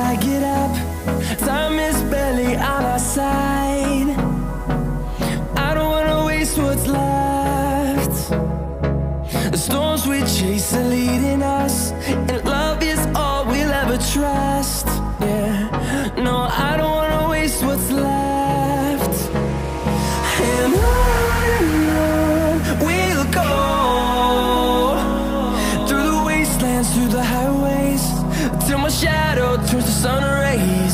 I get up, time is barely on our side. I don't wanna waste what's left. The storms we chase are leading us, and love is all we'll ever trust. Yeah, no, I don't wanna waste what's left. And on we'll go, through the wastelands, through the highways, till my shadow turns to sun rays.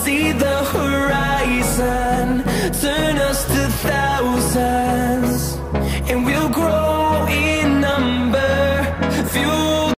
see the horizon, turn us to thousands.